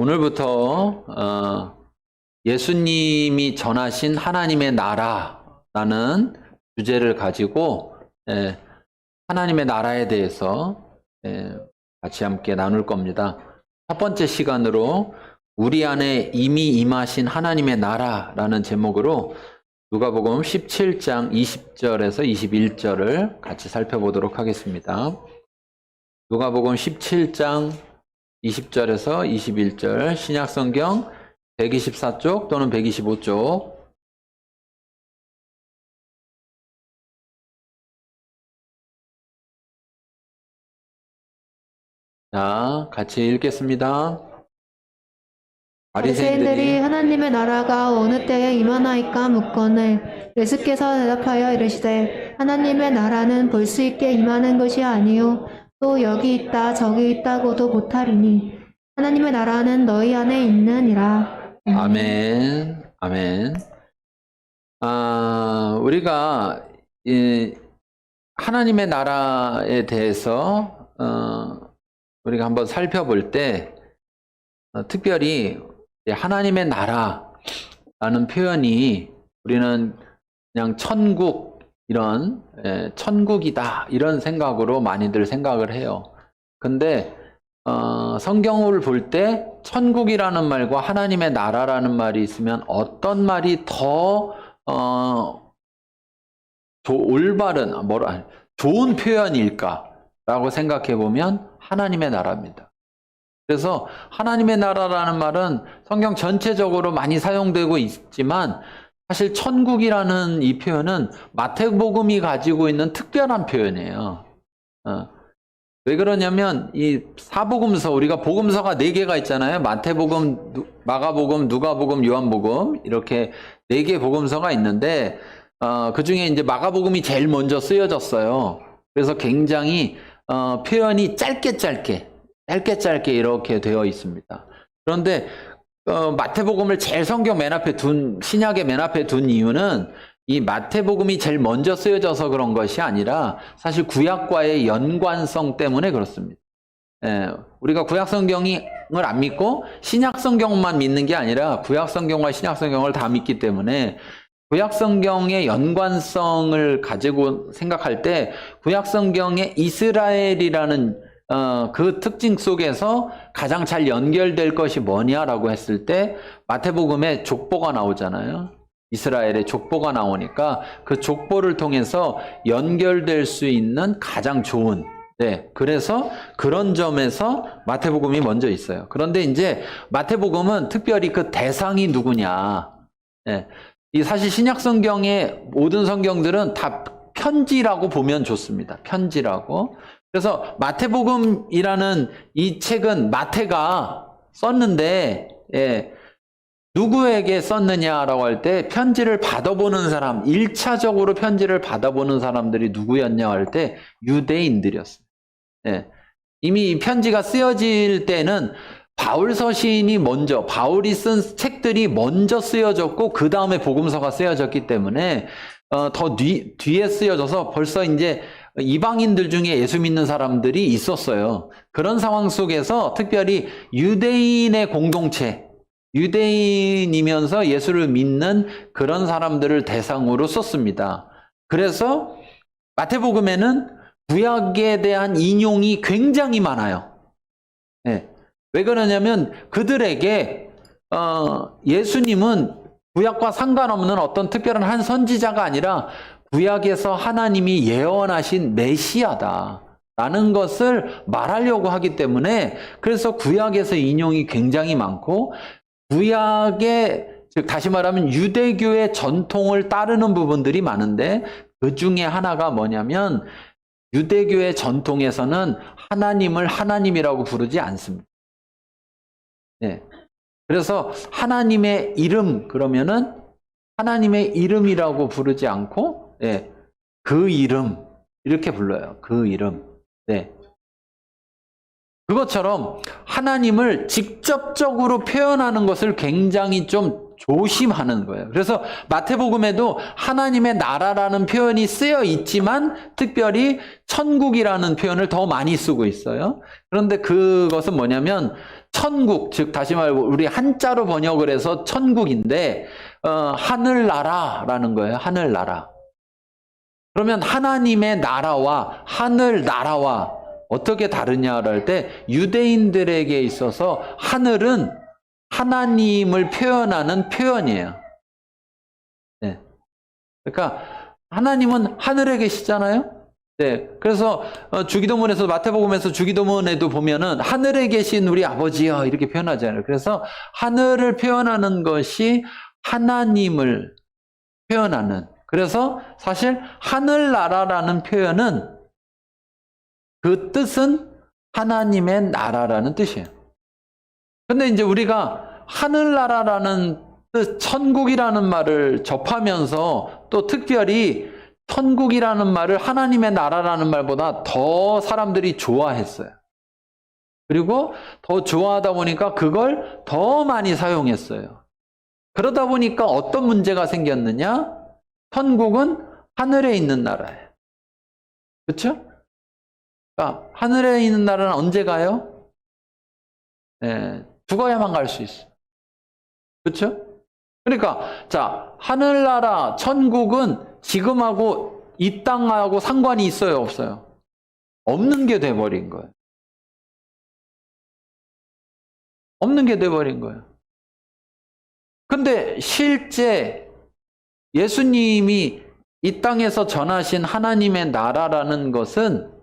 오늘부터 예수님이 전하신 하나님의 나라라는 주제를 가지고 하나님의 나라에 대해서 같이 함께 나눌 겁니다. 첫 번째 시간으로 우리 안에 이미 임하신 하나님의 나라라는 제목으로 누가복음 17장 20절에서 21절을 같이 살펴보도록 하겠습니다. 누가복음 17장 20절에서 21절 신약성경 124쪽 또는 125쪽 자, 같이 읽겠습니다. 바리새인들이 하나님의 나라가 어느 때에 임하나이까 묻거늘 예수께서 대답하여 이르시되 하나님의 나라는 볼 수 있게 임하는 것이 아니요 또 여기 있다 저기 있다고도 못하리니 하나님의 나라는 너희 안에 있느니라. 아멘. 아멘. 우리가 하나님의 나라에 대해서 우리가 한번 살펴볼 때 특별히 하나님의 나라라는 표현이 우리는 그냥 천국 이런 천국이다 이런 생각으로 많이들 생각을 해요. 근데 성경을 볼 때 천국이라는 말과 하나님의 나라라는 말이 있으면 어떤 말이 더 올바른 좋은 표현일까라고 생각해 보면 하나님의 나라입니다. 그래서 하나님의 나라라는 말은 성경 전체적으로 많이 사용되고 있지만 사실 천국이라는 이 표현은 마태복음이 가지고 있는 특별한 표현이에요. 왜 그러냐면 이 사복음서 우리가 복음서가 4개가 있잖아요. 마태복음, 마가복음, 누가복음, 요한복음 이렇게 4개 복음서가 있는데 그 중에 이제 마가복음이 제일 먼저 쓰여졌어요. 그래서 굉장히 표현이 짧게 이렇게 되어 있습니다. 그런데 마태복음을 제일 성경 맨 앞에 신약의 맨 앞에 둔 이유는 이 마태복음이 제일 먼저 쓰여져서 그런 것이 아니라 사실 구약과의 연관성 때문에 그렇습니다. 우리가 구약성경을 안 믿고 신약성경만 믿는 게 아니라 구약성경과 신약성경을 다 믿기 때문에 구약성경의 연관성을 가지고 생각할 때 구약성경의 이스라엘이라는 그 특징 속에서 가장 잘 연결될 것이 뭐냐라고 했을 때 마태복음에 족보가 나오잖아요. 이스라엘의 족보가 나오니까 그 족보를 통해서 연결될 수 있는 가장 좋은 그래서 그런 점에서 마태복음이 먼저 있어요. 그런데 이제 마태복음은 특별히 그 대상이 누구냐 이 사실 신약성경의 모든 성경들은 다 편지라고 보면 좋습니다. 편지라고. 그래서 마태복음이라는 이 책은 마태가 썼는데 누구에게 썼느냐라고 할 때 편지를 받아보는 사람, 1차적으로 편지를 받아보는 사람들이 누구였냐 할 때 유대인들이었어요. 이미 이 편지가 쓰여질 때는 바울 서신이 먼저, 바울이 쓴 책들이 먼저 쓰여졌고 그 다음에 복음서가 쓰여졌기 때문에 더 뒤에 쓰여져서 벌써 이제 이방인들 중에 예수 믿는 사람들이 있었어요. 그런 상황 속에서 특별히 유대인의 공동체, 유대인이면서 예수를 믿는 그런 사람들을 대상으로 썼습니다. 그래서 마태복음에는 구약에 대한 인용이 굉장히 많아요. 왜 그러냐면 그들에게 예수님은 구약과 상관없는 어떤 특별한 한 선지자가 아니라 구약에서 하나님이 예언하신 메시아다라는 것을 말하려고 하기 때문에 그래서 구약에서 인용이 굉장히 많고 구약의 즉 다시 말하면 유대교의 전통을 따르는 부분들이 많은데 그 중에 하나가 뭐냐면 유대교의 전통에서는 하나님을 하나님이라고 부르지 않습니다. 그래서 하나님의 이름 그러면은 하나님의 이름이라고 부르지 않고 그 이름 이렇게 불러요. 그 이름. 그것처럼 하나님을 직접적으로 표현하는 것을 굉장히 좀 조심하는 거예요. 그래서 마태복음에도 하나님의 나라라는 표현이 쓰여 있지만 특별히 천국이라는 표현을 더 많이 쓰고 있어요. 그런데 그것은 뭐냐면 천국, 즉 다시 말고 우리 한자로 번역을 해서 천국인데 하늘나라라는 거예요. 하늘나라. 그러면 하나님의 나라와 하늘나라와 어떻게 다르냐를 할 때 유대인들에게 있어서 하늘은 하나님을 표현하는 표현이에요. 네. 그러니까 하나님은 하늘에 계시잖아요. 네, 그래서 주기도문에서 마태복음에서 주기도문에도 보면은 하늘에 계신 우리 아버지여 이렇게 표현하잖아요. 그래서 하늘을 표현하는 것이 하나님을 표현하는. 그래서 사실 하늘나라라는 표현은 그 뜻은 하나님의 나라라는 뜻이에요. 근데 이제 우리가 하늘나라라는 뜻, 천국이라는 말을 접하면서 또 특별히 천국이라는 말을 하나님의 나라라는 말보다 더 사람들이 좋아했어요. 그리고 더 좋아하다 보니까 그걸 더 많이 사용했어요. 그러다 보니까 어떤 문제가 생겼느냐? 천국은 하늘에 있는 나라예요. 그렇죠? 그러니까 하늘에 있는 나라는 언제 가요? 네, 죽어야만 갈 수 있어요. 그렇죠? 그러니까 자, 하늘나라, 천국은 지금하고 이 땅하고 상관이 있어요, 없어요? 없는 게 돼버린 거예요. 없는 게 돼버린 거예요. 근데 실제 예수님이 이 땅에서 전하신 하나님의 나라라는 것은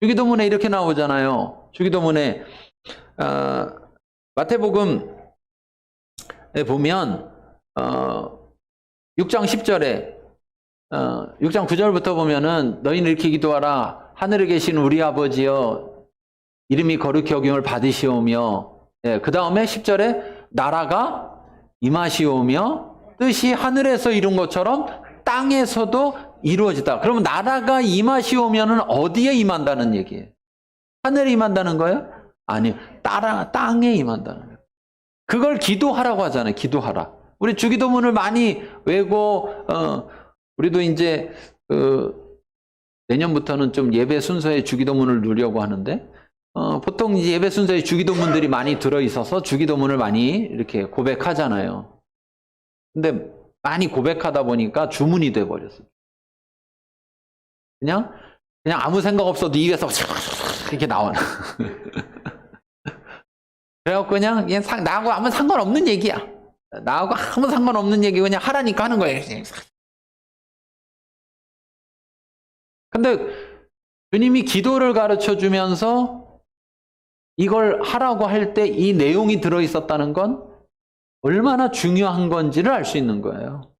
주기도문에 이렇게 나오잖아요. 주기도문에 마태복음에 보면 6장 10절에 6장 9절부터 보면은 너희는 이렇게 기도하라. 하늘에 계신 우리 아버지여 이름이 거룩히 여김을 받으시오며, 예, 그 다음에 10절에 나라가 임하시오며 뜻이 하늘에서 이룬 것처럼 땅에서도 이루어지다. 그러면 나라가 임하시오면은 어디에 임한다는 얘기예요? 하늘에 임한다는 거예요? 아니요. 땅에 임한다는 거예요. 그걸 기도하라고 하잖아요. 기도하라. 우리 주기도문을 많이 외고 우리도 이제 내년부터는 좀 예배 순서에 주기도문을 누려고 하는데 보통 이제 예배 순서에 주기도문들이 많이 들어 있어서 주기도문을 많이 이렇게 고백하잖아요. 근데 많이 고백하다 보니까 주문이 돼 버렸어요. 그냥 아무 생각 없어도 입에서 이렇게 나와요. 그래갖고 그냥 나하고 아무 상관없는 얘기야. 나하고 아무 상관없는 얘기 그냥 하라니까 하는 거예요. 근데 주님이 기도를 가르쳐 주면서 이걸 하라고 할 때 이 내용이 들어있었다는 건 얼마나 중요한 건지를 알 수 있는 거예요.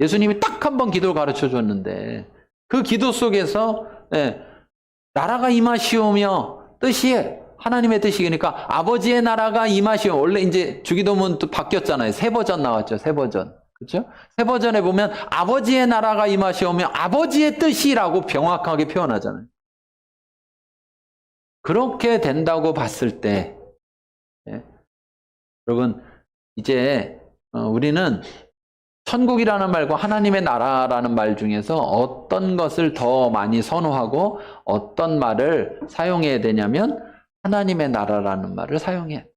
예수님이 딱 한 번 기도를 가르쳐 줬는데 그 기도 속에서 나라가 임하시오며 뜻이 하나님의 뜻이니까 아버지의 나라가 임하시오. 원래 이제 주기도문 또 바뀌었잖아요. 새 버전 나왔죠. 새 버전. 그렇죠? 새 버전에 보면 아버지의 나라가 임하시오며 아버지의 뜻이라고 명확하게 표현하잖아요. 그렇게 된다고 봤을 때 여러분 이제 우리는 천국이라는 말과 하나님의 나라라는 말 중에서 어떤 것을 더 많이 선호하고 어떤 말을 사용해야 되냐면 하나님의 나라라는 말을 사용해야 돼요.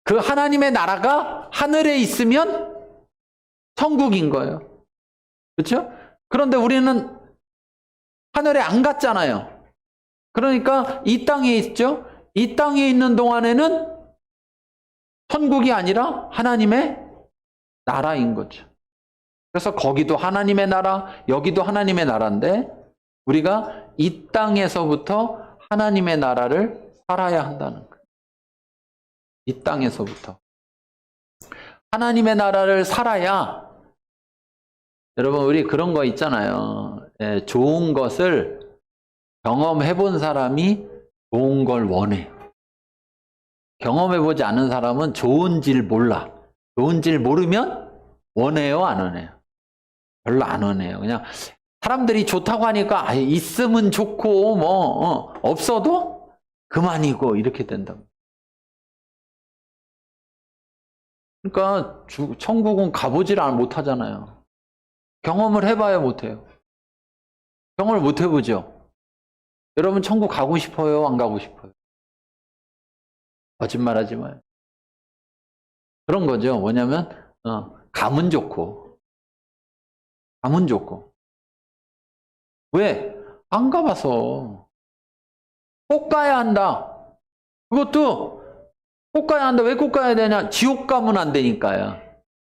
그 하나님의 나라가 하늘에 있으면 천국인 거예요. 그렇죠? 그런데 우리는 하늘에 안 갔잖아요. 그러니까 이 땅에 있죠? 이 땅에 있는 동안에는 천국이 아니라 하나님의 나라인 거죠. 그래서 거기도 하나님의 나라, 여기도 하나님의 나라인데 우리가 이 땅에서부터 하나님의 나라를 살아야 한다는 거예요. 이 땅에서부터. 하나님의 나라를 살아야 여러분 우리 그런 거 있잖아요. 좋은 것을 경험해 본 사람이 좋은 걸 원해요. 경험해 보지 않은 사람은 좋은지를 몰라. 좋은지를 모르면 원해요, 안 원해요? 별로 안 원해요. 그냥 사람들이 좋다고 하니까 있으면 좋고 없어도 그만이고 이렇게 된다고. 그러니까 천국은 가보질 못하잖아요. 경험을 해봐야 못해요. 경험을 못 해보죠. 여러분 천국 가고 싶어요? 안 가고 싶어요? 거짓말하지 마요. 그런 거죠. 뭐냐면 가문 좋고 왜? 안 가봐서. 꼭 가야 한다. 그것도 꼭 가야 한다. 왜 꼭 가야 되냐? 지옥 가면 안 되니까요.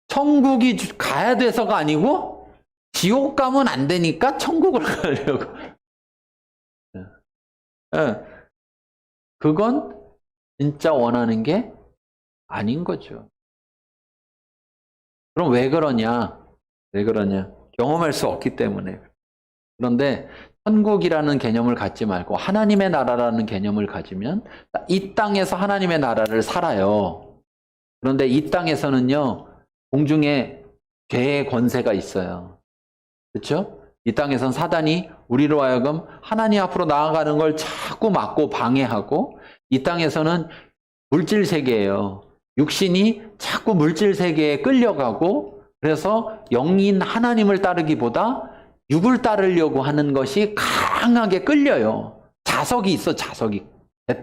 천국이 가야 돼서가 아니고 지옥 가면 안 되니까 천국을 가려고. 예. 그건 진짜 원하는 게 아닌 거죠. 그럼 왜 그러냐? 경험할 수 없기 때문에. 그런데 천국이라는 개념을 갖지 말고 하나님의 나라라는 개념을 가지면 이 땅에서 하나님의 나라를 살아요. 그런데 이 땅에서는요, 공중에 죄의 권세가 있어요. 그렇죠? 이 땅에선 사단이 우리로 하여금 하나님 앞으로 나아가는 걸 자꾸 막고 방해하고, 이 땅에서는 물질 세계예요. 육신이 자꾸 물질 세계에 끌려가고, 그래서 영인 하나님을 따르기보다 육을 따르려고 하는 것이 강하게 끌려요. 자석이 있어, 자석이.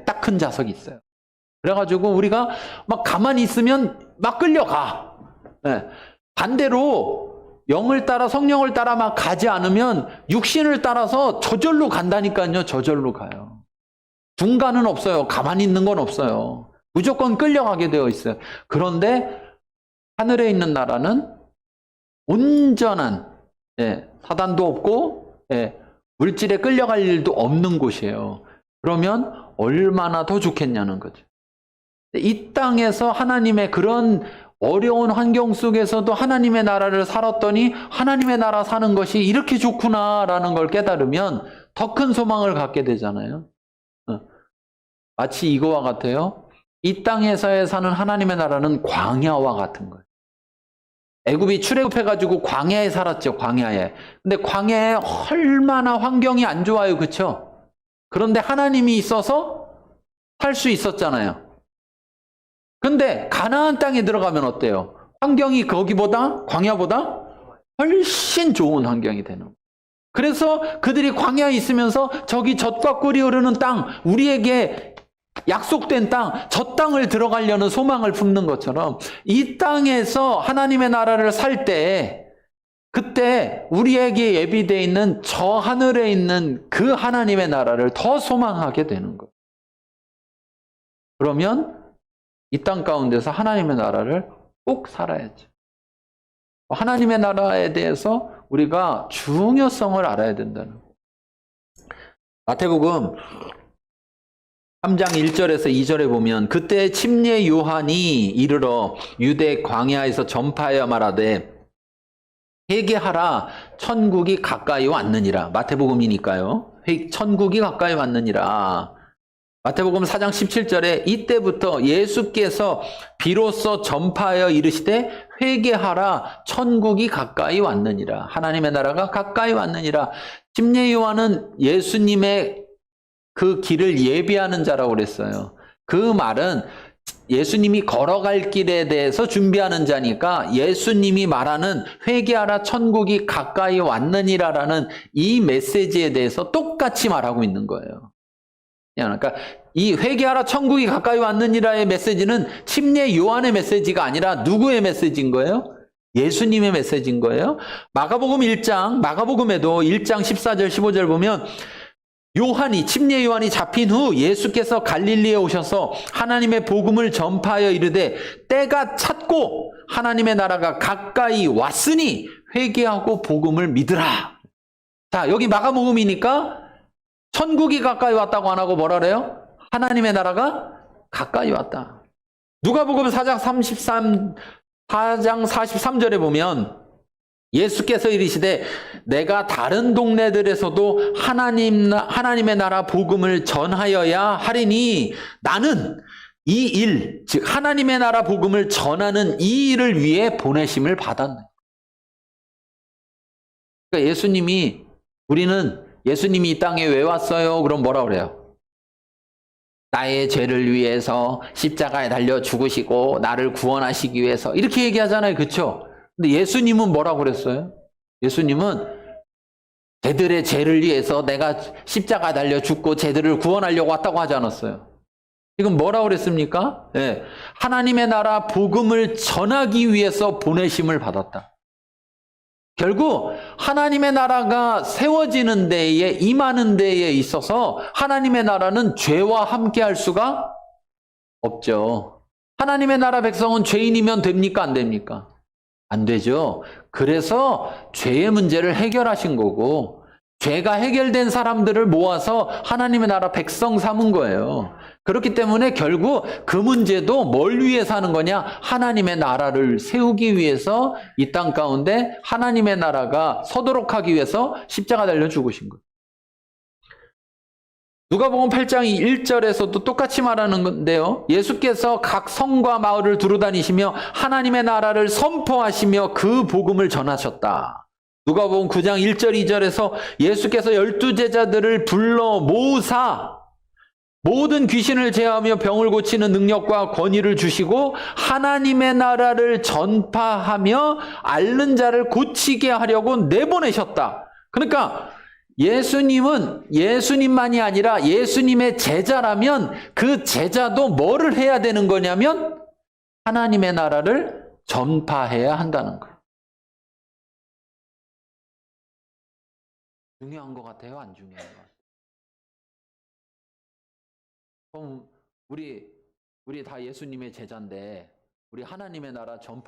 딱 큰 자석이 있어요. 그래가지고 우리가 막 가만히 있으면 막 끌려가. 네. 반대로 영을 따라, 성령을 따라 막 가지 않으면 육신을 따라서 저절로 간다니까요. 저절로 가요. 중간은 없어요. 가만히 있는 건 없어요. 무조건 끌려가게 되어 있어요. 그런데 하늘에 있는 나라는 온전한, 사단도 없고, 물질에 끌려갈 일도 없는 곳이에요. 그러면 얼마나 더 좋겠냐는 거죠. 이 땅에서 하나님의 그런 어려운 환경 속에서도 하나님의 나라를 살았더니 하나님의 나라 사는 것이 이렇게 좋구나라는 걸 깨달으면 더 큰 소망을 갖게 되잖아요. 마치 이거와 같아요. 이 땅에서 사는 하나님의 나라는 광야와 같은 거예요. 애굽이 출애굽해가지고 광야에 살았죠, 광야에. 근데 광야에 얼마나 환경이 안 좋아요, 그쵸? 그런데 하나님이 있어서 살 수 있었잖아요. 근데 가나안 땅에 들어가면 어때요? 환경이 거기보다, 광야보다 훨씬 좋은 환경이 되는 거예요. 그래서 그들이 광야에 있으면서 저기 젖과 꿀이 흐르는 땅, 우리에게 약속된 땅, 저 땅을 들어가려는 소망을 품는 것처럼 이 땅에서 하나님의 나라를 살 때, 그때 우리에게 예비되어 있는 저 하늘에 있는 그 하나님의 나라를 더 소망하게 되는 거예요. 그러면 이 땅 가운데서 하나님의 나라를 꼭 살아야죠. 하나님의 나라에 대해서 우리가 중요성을 알아야 된다는 거예요. 마태복음 3장 1절에서 2절에 보면, 그때 침례 요한이 이르러 유대 광야에서 전파하여 말하되 회개하라, 천국이 가까이 왔느니라. 마태복음이니까요. 천국이 가까이 왔느니라. 마태복음 4장 17절에 이때부터 예수께서 비로소 전파하여 이르시되 회개하라, 천국이 가까이 왔느니라. 하나님의 나라가 가까이 왔느니라. 침례 요한은 예수님의 그 길을 예비하는 자라고 그랬어요. 그 말은 예수님이 걸어갈 길에 대해서 준비하는 자니까 예수님이 말하는 회개하라, 천국이 가까이 왔느니라라는 이 메시지에 대해서 똑같이 말하고 있는 거예요. 그러니까 이 회개하라, 천국이 가까이 왔느니라의 메시지는 침례 요한의 메시지가 아니라 누구의 메시지인 거예요? 예수님의 메시지인 거예요. 마가복음에도 1장 14절 15절 보면, 침례 요한이 잡힌 후 예수께서 갈릴리에 오셔서 하나님의 복음을 전파하여 이르되 때가 찼고 하나님의 나라가 가까이 왔으니 회개하고 복음을 믿으라. 자, 여기 마가복음이니까 천국이 가까이 왔다고 안 하고 뭐라 그래요? 하나님의 나라가 가까이 왔다. 누가복음 4장 43절에 보면 예수께서 이르시되 내가 다른 동네들에서도 하나님의 나라 복음을 전하여야 하리니 나는 이 일, 즉 하나님의 나라 복음을 전하는 이 일을 위해 보내심을 받았네. 그러니까 우리는 예수님이 이 땅에 왜 왔어요? 그럼 뭐라 그래요? 나의 죄를 위해서 십자가에 달려 죽으시고 나를 구원하시기 위해서, 이렇게 얘기하잖아요. 그렇죠? 근데 예수님은 뭐라고 그랬어요? 예수님은 쟤들의 죄를 위해서 내가 십자가 달려 죽고 쟤들을 구원하려고 왔다고 하지 않았어요. 지금 뭐라고 그랬습니까? 예, 하나님의 나라 복음을 전하기 위해서 보내심을 받았다. 결국 하나님의 나라가 세워지는 데에, 임하는 데에 있어서 하나님의 나라는 죄와 함께 할 수가 없죠. 하나님의 나라 백성은 죄인이면 됩니까? 안 됩니까? 안 되죠. 그래서 죄의 문제를 해결하신 거고, 죄가 해결된 사람들을 모아서 하나님의 나라 백성 삼은 거예요. 그렇기 때문에 결국 그 문제도 뭘 위해서 하는 거냐? 하나님의 나라를 세우기 위해서 이 땅 가운데 하나님의 나라가 서도록 하기 위해서 십자가 달려 죽으신 거예요. 누가복음 8장 1절에서도 똑같이 말하는 건데요. 예수께서 각 성과 마을을 두루다니시며 하나님의 나라를 선포하시며 그 복음을 전하셨다. 누가복음 9장 1절 2절에서 예수께서 12제자들을 불러 모으사 모든 귀신을 제어하며 병을 고치는 능력과 권위를 주시고 하나님의 나라를 전파하며 앓는 자를 고치게 하려고 내보내셨다. 그러니까 예수님은 예수님만이 아니라 예수님의 제자라면 그 제자도 뭐를 해야 되는 거냐면 하나님의 나라를 전파해야 한다는 거예요. 중요한 것 같아요? 안 중요한 것 같아요? 그럼 우리 다 예수님의 제자인데 우리 하나님의 나라 전파